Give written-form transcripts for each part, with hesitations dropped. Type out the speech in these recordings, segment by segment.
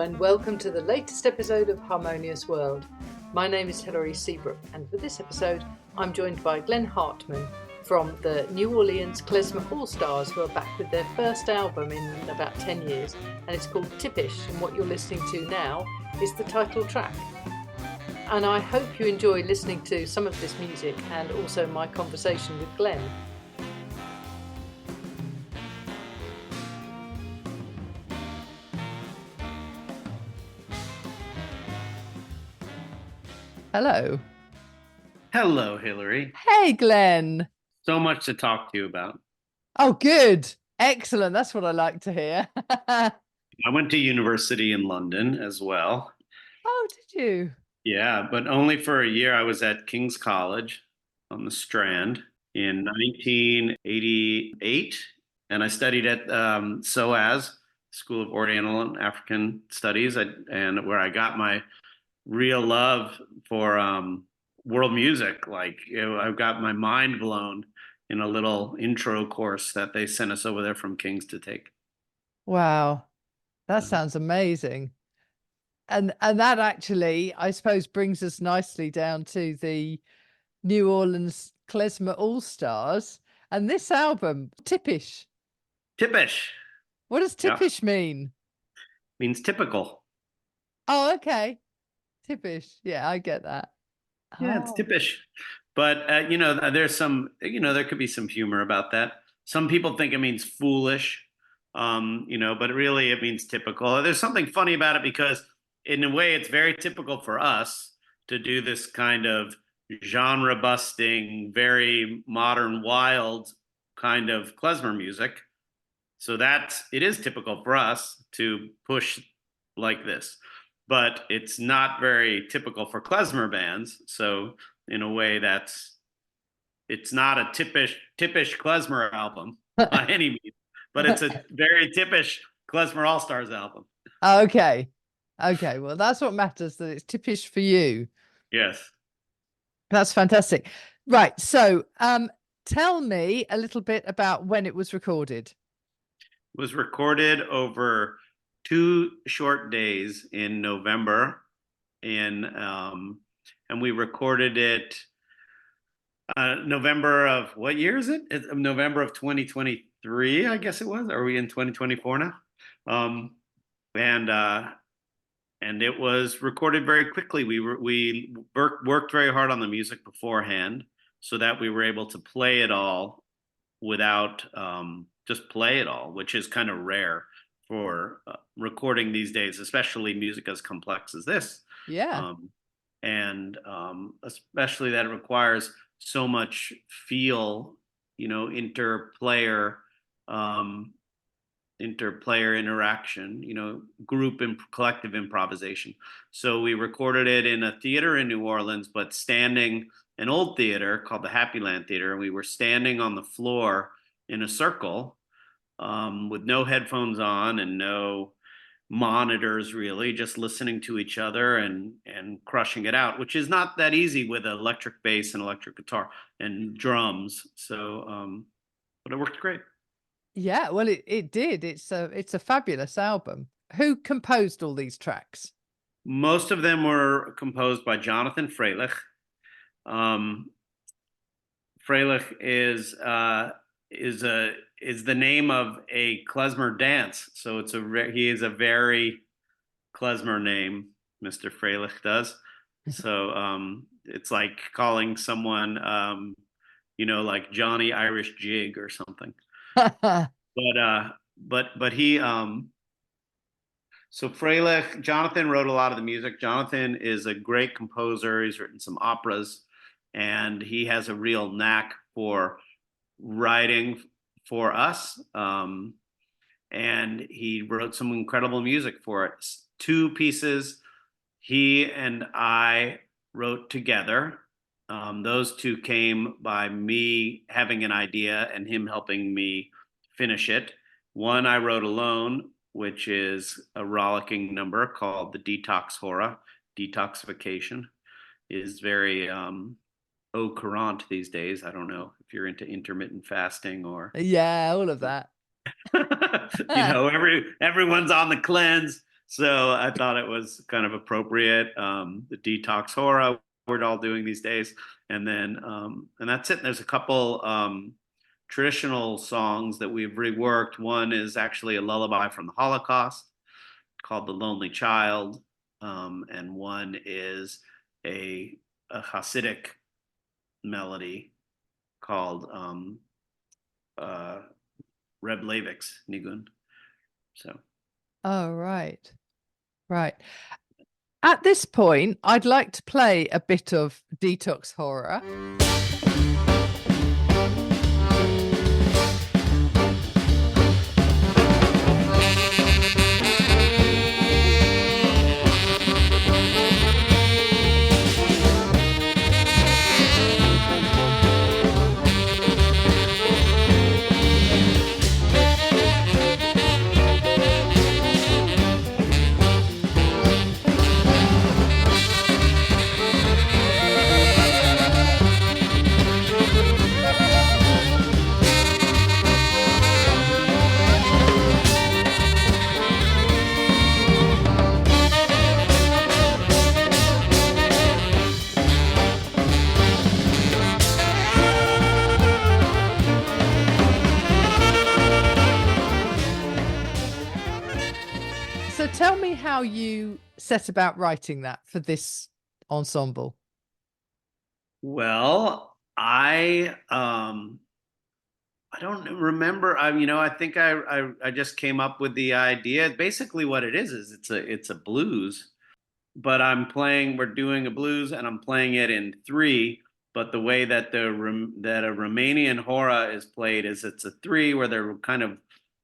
and welcome to the latest episode of Harmonious World. My name is Hilary Seabrook, and for this episode, I'm joined by Glenn Hartman from the New Orleans Klezmer All-Stars, who are back with their first album in about 10 years, and it's called Tipish, and what you're listening to now is the title track. And I hope you enjoy listening to some of this music and also my conversation with Glenn. Hello. Hello, Hilary. Hey, Glenn. So much to talk to you about. Oh, good. Excellent. That's what I like to hear. I went to university in London as well. Oh, did you? Yeah, but only for a year. I was at King's College on the Strand in 1988, and I studied at SOAS, School of Oriental and African Studies, and where I got my real love for world music. I've got my mind blown in a little intro course that they sent us over there from King's to take. Wow, that sounds amazing. And that actually, I suppose, brings us nicely down to the New Orleans Klezmer All-Stars and this album, Tipish. Tipish. What does Tipish mean? Means typical. Oh, okay. Tipish. Yeah, I get that. Yeah, it's Tipish. But, there's some, there could be some humor about that. Some people think it means foolish, but really it means typical. There's something funny about it because in a way it's very typical for us to do this kind of genre busting, very modern, wild kind of klezmer music. So it is typical for us to push like this. But it's not very typical for klezmer bands. So in a way, it's not a Tipish klezmer album by any means, but it's a very Tipish Klezmer All-Stars album. Okay. Well, that's what matters, that it's Tipish for you. Yes. That's fantastic. Right. So tell me a little bit about when it was recorded. It was recorded over 2 short days in November, and we recorded it November of what year is it? It's November of 2023, I guess it was. Are we in 2024 now? And it was recorded very quickly. We worked very hard on the music beforehand so that we were able to play it all without just play it all, which is kind of rare for recording these days, especially music as complex as this. Yeah. Especially that it requires so much feel, interplayer interaction, group and collective improvisation. So we recorded it in a theater in New Orleans, but an old theater called the Happy Land Theater, and we were standing on the floor in a circle with no headphones on and no monitors, really, just listening to each other and crushing it out, which is not that easy with electric bass and electric guitar and drums. So, but it worked great. Yeah, well, it did. It's a fabulous album. Who composed all these tracks? Most of them were composed by Jonathan Freilich. Freilich is the name of a klezmer dance, so he is a very klezmer name, Mr. Freilich does. So it's like calling someone, like Johnny Irish Jig or something. But he so Freilich, Jonathan wrote a lot of the music. Jonathan is a great composer. He's written some operas, and he has a real knack for writing for us. And he wrote some incredible music for it. 2 pieces he and I wrote together. Those 2 came by me having an idea and him helping me finish it. One I wrote alone, which is a rollicking number called the Detox Hora. Detoxification is very au courant these days. I don't know if you're into intermittent fasting or yeah, all of that. everyone's on the cleanse. So I thought it was kind of appropriate. The Detox Horror we're all doing these days, and then and that's it. There's a couple traditional songs that we've reworked. One is actually a lullaby from the Holocaust called "The Lonely Child," and one is a Hasidic melody called uh, Reb Leivik's Nigun. So. Oh, right. Right. At this point, I'd like to play a bit of Detox Horror. So tell me how you set about writing that for this ensemble. Well, I don't remember. I think I just came up with the idea. Basically, what it is it's a blues, but we're doing a blues, and I'm playing it in three. But the way that that a Romanian hora is played is it's a three where they're kind of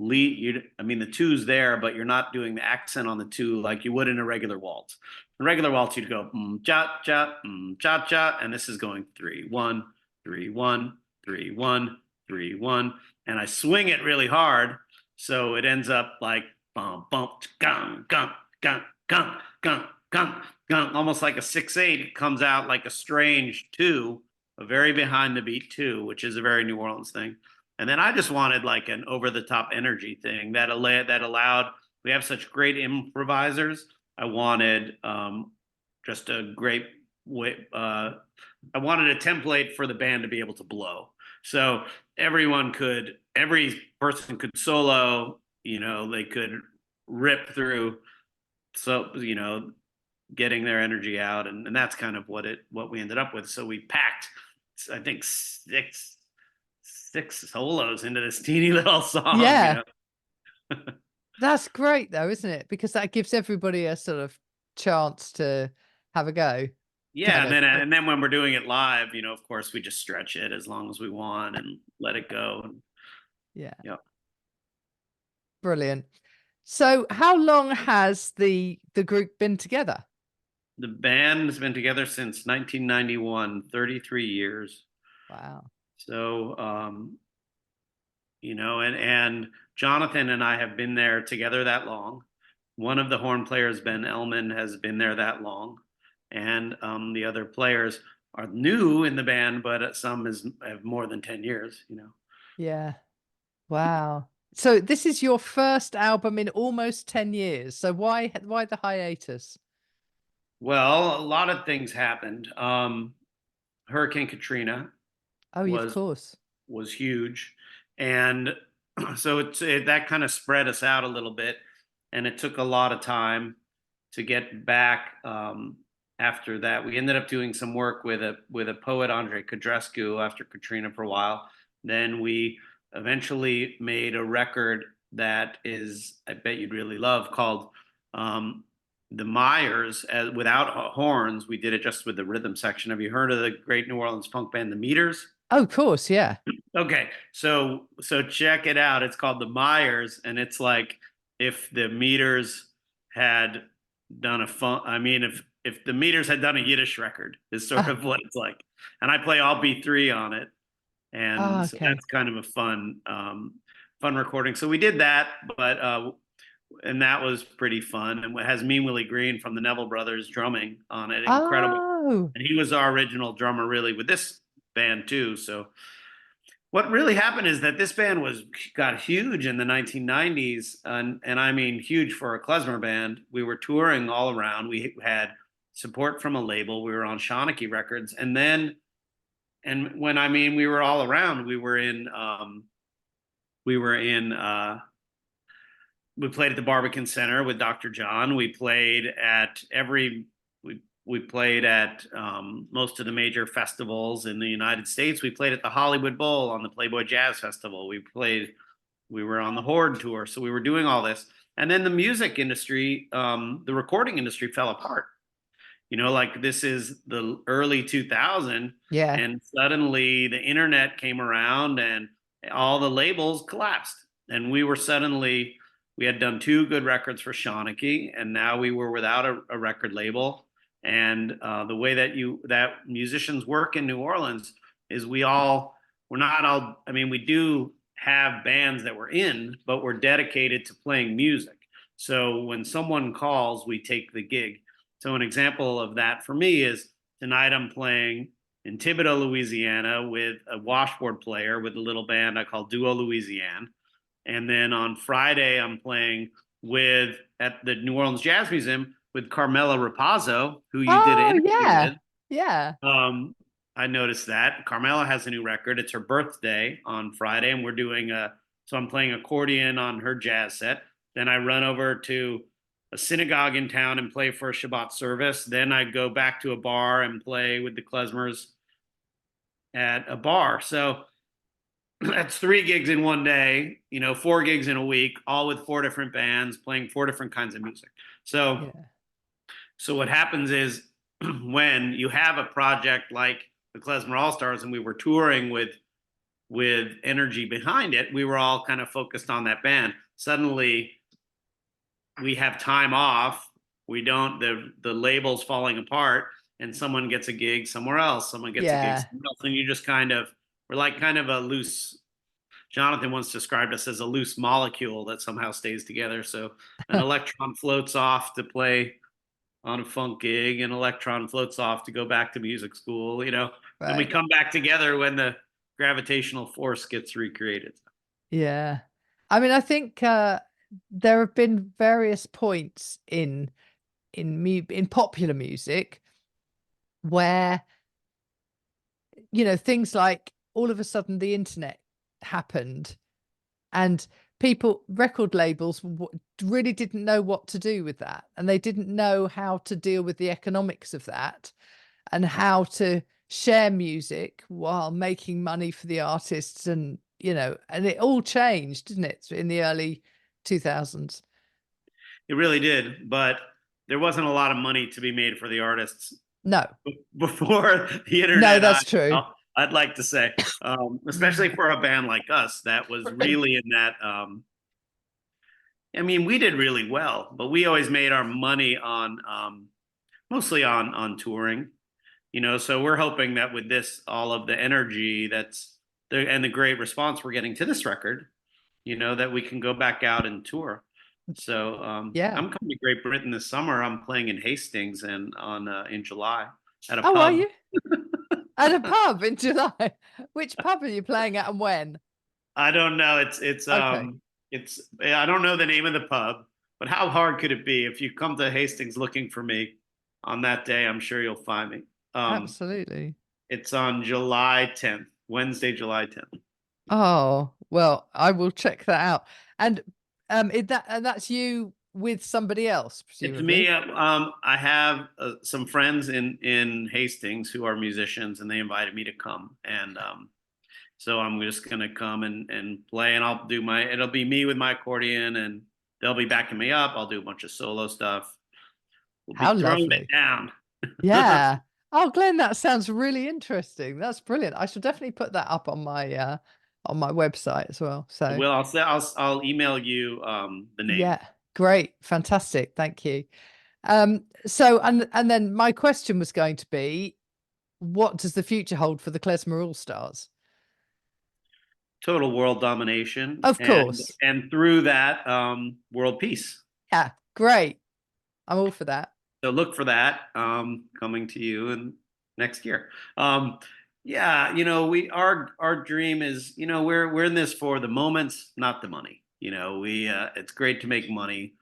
the two's there, but you're not doing the accent on the two like you would in a regular waltz. In a regular waltz, you'd go cha cha cha cha, and this is going 3-1, 3-1, 3-1, 3-1, and I swing it really hard, so it ends up like bum bump gung gung gung gung gung gung gung, almost like a 6/8. It comes out like a strange two, a very behind the beat two, which is a very New Orleans thing. And then I just wanted like an over the top energy thing that allowed. We have such great improvisers. I wanted just a great way. I wanted a template for the band to be able to blow. So every person could solo. They could rip through. So getting their energy out, and that's kind of what we ended up with. So we packed, I think, six solos into this teeny little song. Yeah. That's great though, isn't it? Because that gives everybody a sort of chance to have a go. Yeah, and then when we're doing it live, of course, we just stretch it as long as we want and let it go. Yeah. Yeah. Brilliant. So how long has the group been together? The band has been together since 1991, 33 years. Wow. So, and Jonathan and I have been there together that long. One of the horn players, Ben Ellman, has been there that long. And the other players are new in the band, but some have more than 10 years, Yeah. Wow. So this is your first album in almost 10 years. So why the hiatus? Well, a lot of things happened. Hurricane Katrina Oh, of was course. was huge, and so that kind of spread us out a little bit, and it took a lot of time to get back. After that, we ended up doing some work with a poet, Andre Codrescu, after Katrina for a while. Then we eventually made a record that I bet you'd really love, called The Myers, without horns. We did it just with the rhythm section. Have you heard of the great New Orleans punk band, The Meters? Oh, of course, yeah. Okay, so check it out. It's called The Myers, and it's like if the Meters had done if the Meters had done a Yiddish record, is sort of what it's like. And I play all B3 on it, and so that's kind of a fun recording. So we did that, but and that was pretty fun. And it has Mean Willie Green from the Neville Brothers drumming on it. Incredible. Oh. And he was our original drummer, really, with this band too. So What really happened is that this band got huge in the 1990s, and I mean huge for a klezmer band. We were touring all around. We had support from a label. We were on Shawnee Records, and then, and when I mean we were all around, we were in we played at the Barbican Center with Dr. John. We played at most of the major festivals in the United States. We played at the Hollywood Bowl on the Playboy Jazz Festival. We were on the Horde tour. So we were doing all this. And then the music industry, the recording industry fell apart. Like this is the early 2000, Yeah. and suddenly the internet came around and all the labels collapsed. And we had done two good records for Shawnee, and now we were without a record label. And the way that musicians work in New Orleans is we're not all, I mean, we do have bands that we're in, but we're dedicated to playing music. So when someone calls, we take the gig. So an example of that for me is tonight I'm playing in Thibodaux, Louisiana with a washboard player with a little band I call Duo Louisiane. And then on Friday, I'm playing at the New Orleans Jazz Museum with Carmela Rapazzo, who you did an Oh, interview yeah. with. Yeah. I noticed that Carmela has a new record. It's her birthday on Friday, and so I'm playing accordion on her jazz set. Then I run over to a synagogue in town and play for a Shabbat service. Then I go back to a bar and play with the klezmers at a bar. So that's 3 gigs in one day, 4 gigs in a week, all with 4 different bands playing 4 different kinds of music. So, Yeah. so what happens is when you have a project like the Klezmer All Stars, and we were touring with energy behind it, we were all kind of focused on that band. Suddenly, we have time off. We don't the label's falling apart, and someone gets a gig somewhere else. Someone gets a gig Yeah. somewhere else, and you just we're like kind of a loose. Jonathan once described us as a loose molecule that somehow stays together. So an electron floats off to play on a funk gig, an electron floats off to go back to music school, then we Right. come back together when the gravitational force gets recreated. Yeah. I mean, I think there have been various points in popular music where, things like all of a sudden the internet happened and record labels really didn't know what to do with that. And they didn't know how to deal with the economics of that and how to share music while making money for the artists. And, and it all changed, didn't it, in the early 2000s? It really did, but there wasn't a lot of money to be made for the artists No, before the no, internet. that's true. I'd like to say, especially for a band like us that was Right. really in that. I mean, we did really well, but we always made our money on mostly on touring. So we're hoping that with this, all of the energy and the great response we're getting to this record, that we can go back out and tour. So Yeah. I'm coming to Great Britain this summer. I'm playing in Hastings and in July at a Oh, are pub. you? At a pub in July? Which pub are you playing at and when? I don't know. Okay. I don't know the name of the pub, but how hard could it be if you come to Hastings looking for me on that day? I'm sure you'll find me. Absolutely. It's on July 10th, Wednesday, July 10th. Oh, well, I will check that out. And that's you with somebody else, It's me. presumably. I have some friends in Hastings who are musicians, and they invited me to come. And so I'm just gonna come and play, and it'll be me with my accordion, and they'll be backing me up. I'll do a bunch of solo stuff. We'll How be throwing it lovely. down. Yeah. Oh, Glenn, that sounds really interesting. That's brilliant. I should definitely put that up on my website as well. So Well, I'll email you the name. yeah, great, fantastic. Thank you. So and then my question was going to be, what does the future hold for the Klezmer All Stars? Total world domination, Of and course. and through that, world peace. Yeah, great. I'm all for that. So look for that coming to you in next year. Yeah, our dream is, we're in this for the moments, not the money. We it's great to make money.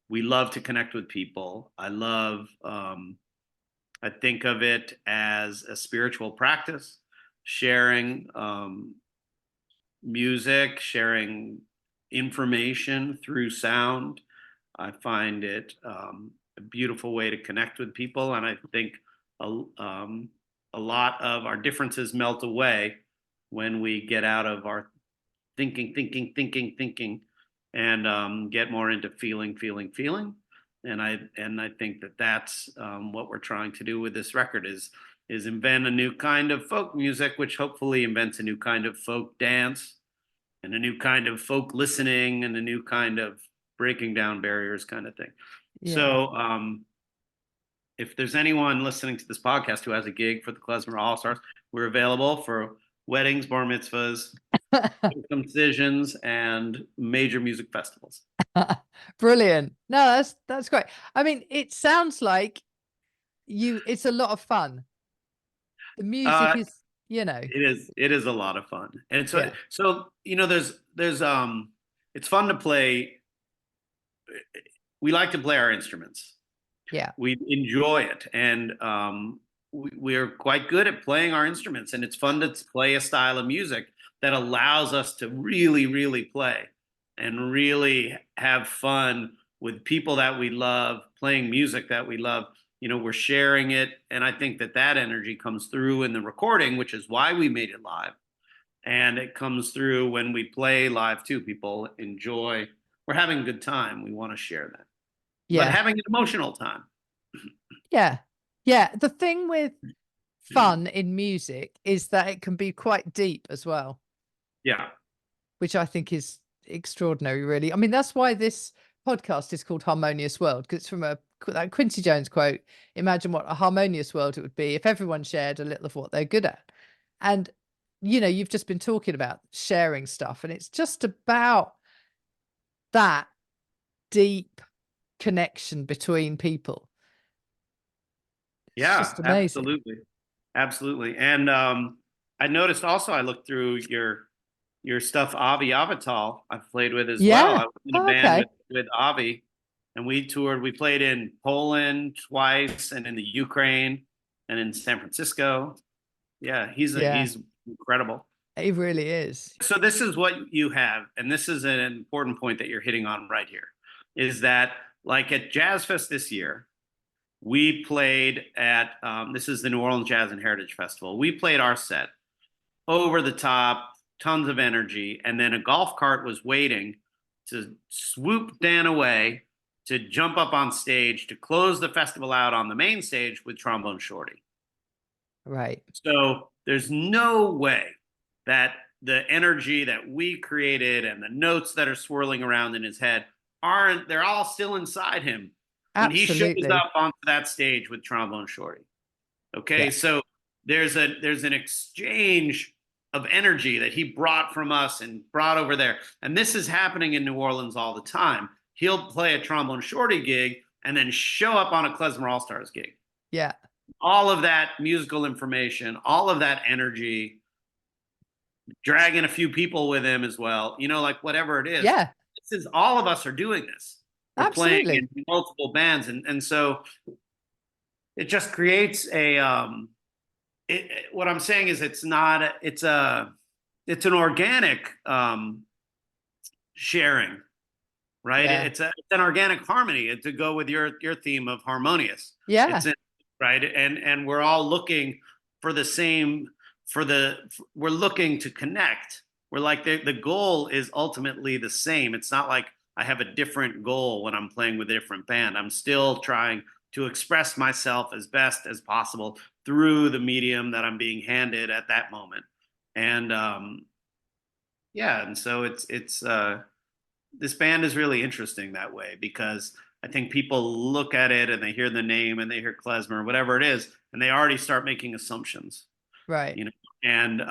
We love to connect with people. I think of it as a spiritual practice, sharing music, sharing information through sound. I find it a beautiful way to connect with people, and I think a, um, a lot of our differences melt away when we get out of our thinking, and get more into feeling. And I think that that's what we're trying to do with this record is invent a new kind of folk music, which hopefully invents a new kind of folk dance and a new kind of folk listening and a new kind of breaking down barriers kind of thing. Yeah. So if there's anyone listening to this podcast who has a gig for the Klezmer All Stars, we're available for weddings, bar mitzvahs, circumcisions, and major music festivals. Brilliant. No, that's great. I mean, it sounds like it's a lot of fun. The music is, It is a lot of fun, and yeah, there's it's fun to play. We like to play our instruments. yeah, We enjoy it, and we're quite good at playing our instruments, and it's fun to play a style of music that allows us to really, really play and really have fun with people that we love, playing music that we love. We're sharing it, and I think that energy comes through in the recording, which is why we made it live, and it comes through when we play live too. People enjoy. We're having a good time. We want to share that, but yeah, having an emotional time. yeah, yeah. The thing with fun in music is that it can be quite deep as well, Yeah. which I think is extraordinary, really. I mean, that's why this podcast is called Harmonious World, because it's from that Quincy Jones quote. Imagine what a harmonious world it would be if everyone shared a little of what they're good at. And, you've just been talking about sharing stuff, and it's just about that deep connection between people. It's Yeah, just amazing. absolutely. Absolutely. And I noticed also, I looked through your stuff, Avi Avital I've played with as well. Yeah. I was in a Oh, band okay. with Avi, and we toured. We played in Poland twice and in the Ukraine and in San Francisco. Yeah, Yeah, he's incredible. it really is. So this is what you have, and this is an important point that you're hitting on right here, is that like at Jazz Fest this year, we played at this is the New Orleans Jazz and Heritage Festival. We played our set over the top, tons of energy, and then a golf cart was waiting to swoop Dan away to jump up on stage to close the festival out on the main stage with Trombone Shorty. Right. So there's no way that the energy that we created and the notes that are swirling around in his head they're all still inside him when he shows Absolutely. up onto that stage with Trombone Shorty. Okay, Yeah. so there's an exchange of energy that he brought from us and brought over there. And this is happening in New Orleans all the time. He'll play a Trombone Shorty gig and then show up on a Klezmer All Stars gig. Yeah. All of that musical information, all of that energy, dragging a few people with him as well, like whatever it is. Yeah. This is all of us are doing this. We're playing in Absolutely. multiple bands. And so it just creates what I'm saying is it's an organic sharing, right? Yeah. It's an organic harmony to go with your theme of harmonious. Yeah. Right. And we're all looking for the same, we're looking to connect. We're like, the goal is ultimately the same. It's not like I have a different goal when I'm playing with a different band. I'm still trying to express myself as best as possible through the medium that I'm being handed at that moment. And and so it's this band is really interesting that way, because I think people look at it and they hear the name and they hear klezmer, whatever it is, and they already start making assumptions. Right. And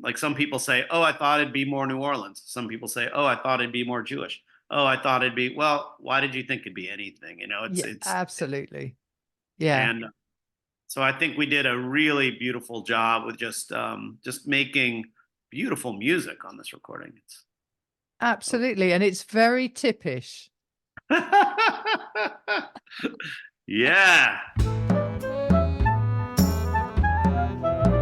like some people say, oh, I thought it'd be more New Orleans. Some people say, oh, I thought it'd be more Jewish. Oh, I thought it'd be, well, why did you think it'd be anything? Yeah, absolutely. Yeah. And So I think we did a really beautiful job with just making beautiful music on this recording. Absolutely. And it's very Tipish. Yeah.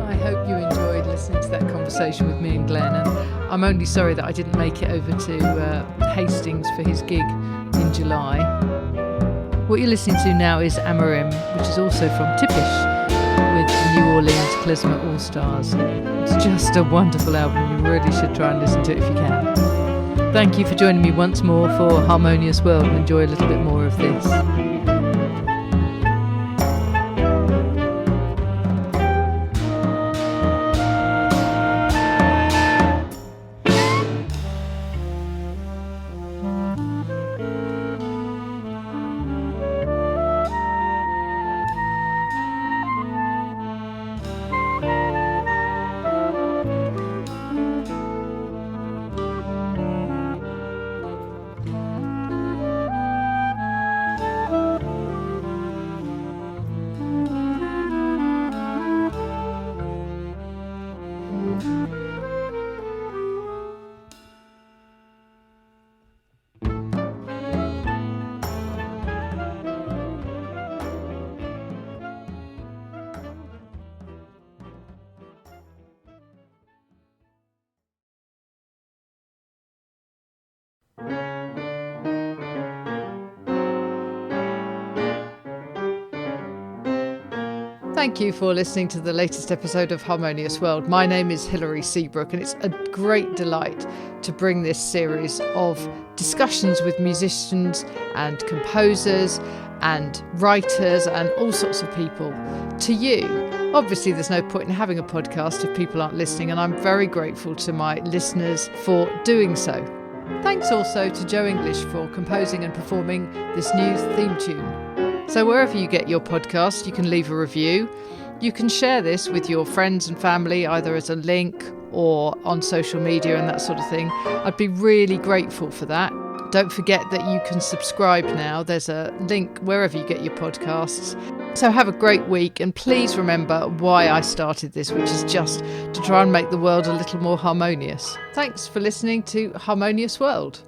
I hope you enjoyed listening to that conversation with me and Glenn. And I'm only sorry that I didn't make it over to Hastings for his gig in July. What you're listening to now is Amarim, which is also from Tipish, with the New Orleans Klezmer All Stars. It's just a wonderful album. You really should try and listen to it if you can. Thank you for joining me once more for Harmonious World, and enjoy a little bit more of this. Thank you for listening to the latest episode of Harmonious World. My name is Hilary Seabrook, and it's a great delight to bring this series of discussions with musicians and composers and writers and all sorts of people to you. Obviously, there's no point in having a podcast if people aren't listening, and I'm very grateful to my listeners for doing so. Thanks also to Joe English for composing and performing this new theme tune. So wherever you get your podcast, you can leave a review. You can share this with your friends and family, either as a link or on social media and that sort of thing. I'd be really grateful for that. Don't forget that you can subscribe now. There's a link wherever you get your podcasts. So have a great week, and please remember why I started this, which is just to try and make the world a little more harmonious. Thanks for listening to Harmonious World.